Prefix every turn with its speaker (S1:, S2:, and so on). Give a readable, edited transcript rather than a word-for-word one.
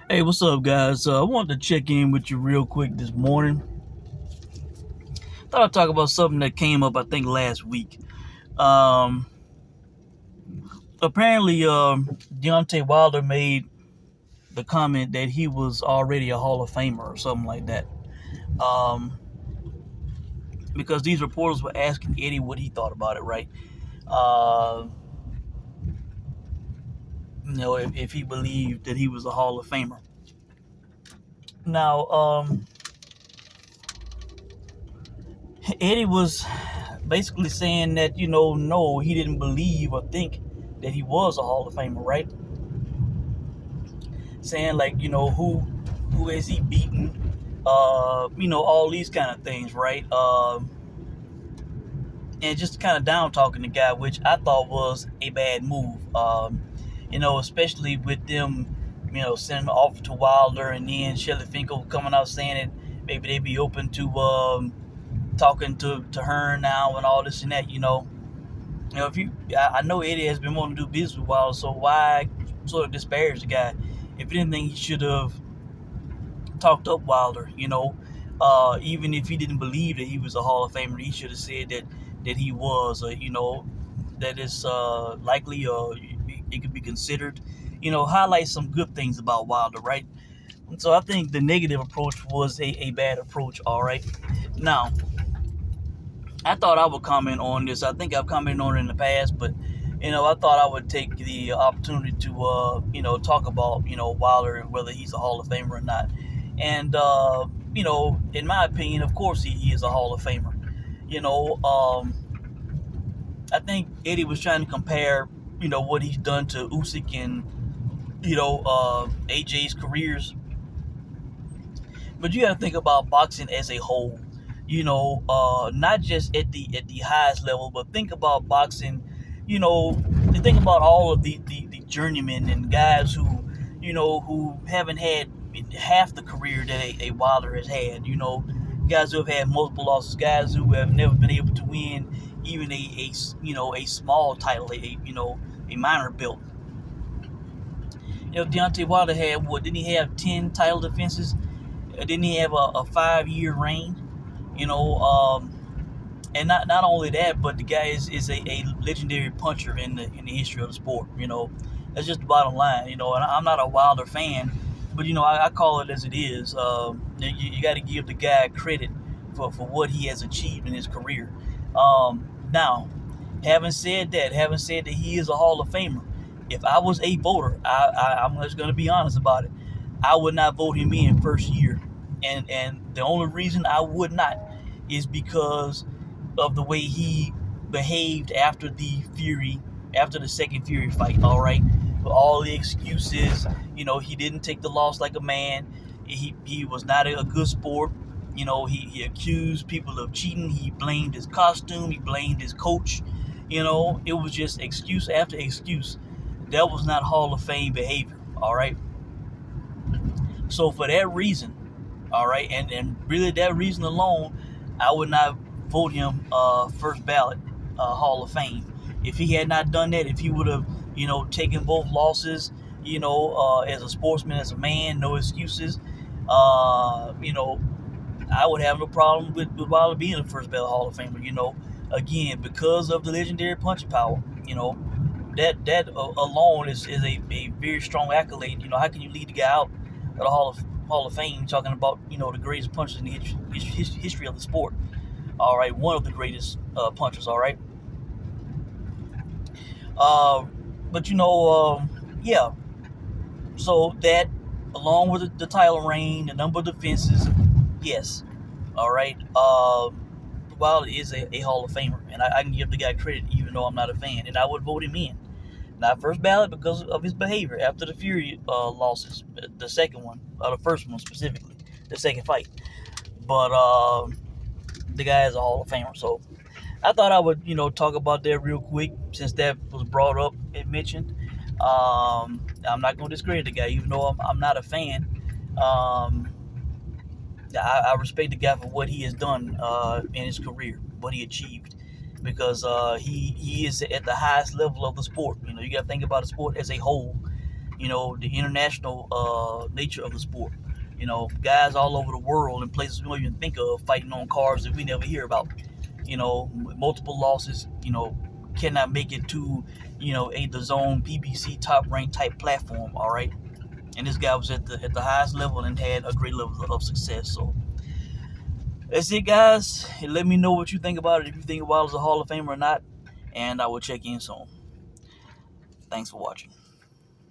S1: Hey, what's up, guys? I wanted to check in with you real quick this morning. Thought I'd talk about something that came up, I think, last week. Um, apparently, Deontay Wilder made the comment that he was already a Hall of Famer or something like that. Um, because these reporters were asking Eddie what he thought about it, right? Uh, if he believed that he was a Hall of Famer. Now, Eddie was basically saying that no, he didn't believe or think that he was a Hall of Famer, right? Saying like who has he beaten, all these kind of things, right? And just kind of down talking the guy, which I thought was a bad move. Especially with them, sending off to Wilder and then Shelly Finkel coming out saying that maybe they'd be open to talking to her now and all this and that. If I know Eddie has been wanting to do business with Wilder, so why sort of disparage the guy? If anything, he should have talked up Wilder. Even if he didn't believe that he was a Hall of Famer, he should have said that he was. That it's likely, it could be considered. Highlight some good things about Wilder, right? So I think the negative approach was a bad approach. All right, now I thought I would comment on this. I think I've commented on it in the past, but I thought I would take the opportunity to talk about Wilder and whether he's a Hall of Famer or not. And in my opinion, of course he is a Hall of Famer. You know, um, I think Eddie was trying to compare what he's done to Usyk and AJ's careers, but you got to think about boxing as a whole. Not just at the highest level, but think about boxing. You know, think about all of the journeymen and guys who haven't had half the career that a Wilder has had. Guys who have had multiple losses, guys who have never been able to win even a small title, a minor belt. Deontay Wilder had what? Didn't he have 10 title defenses? Didn't he have a 5-year reign? You know, um, and not only that, but the guy is a legendary puncher in the history of the sport. That's just the bottom line. And I'm not a Wilder fan, but I call it as it is. You got to give the guy credit for what he has achieved in his career. Now, having said that he is a Hall of Famer, if I was a voter, I'm just going to be honest about it. I would not vote him in first year, and the only reason I would not is because of the way he behaved after the second Fury fight. All right, with all the excuses, he didn't take the loss like a man. He was not a good sport. He accused people of cheating. He blamed his costume. He blamed his coach. It was just excuse after excuse. That was not Hall of Fame behavior. All right. So for that reason, all right, and really that reason alone, I would not vote him first ballot Hall of Fame. If he had not done that, if he would have, taken both losses, as a sportsman, as a man, no excuses, I would have no problem with Wilder being a first ballot Hall of Famer. Again, because of the legendary punching power. That alone is a very strong accolade. How can you lead the guy out of the Hall of Fame talking about the greatest punchers in the history of the sport? All right, one of the greatest punchers. All right, uh, but yeah. So that, along with the title reign, the number of defenses, yes. All right. Wilder is a Hall of Famer, and I can give the guy credit even though I'm not a fan, and I would vote him in. Not first ballot because of his behavior after the Fury losses, the second one, or the first one specifically, the second fight. But the guy is a Hall of Famer, so I thought I would, talk about that real quick since that was brought up and mentioned. I'm not going to discredit the guy, even though I'm not a fan. Um, I respect the guy for what he has done in his career, what he achieved, because he is at the highest level of the sport. You got to think about the sport as a whole. the international nature of the sport. Guys all over the world in places we don't even think of fighting on cars that we never hear about. Multiple losses. Cannot make it to a the zone PBC top ranked type platform. All right, and this guy was at the highest level and had a great level of success. So that's it, guys. And let me know what you think about it. If you think Wilder's a Hall of Famer or not, and I will check in soon. Thanks for watching.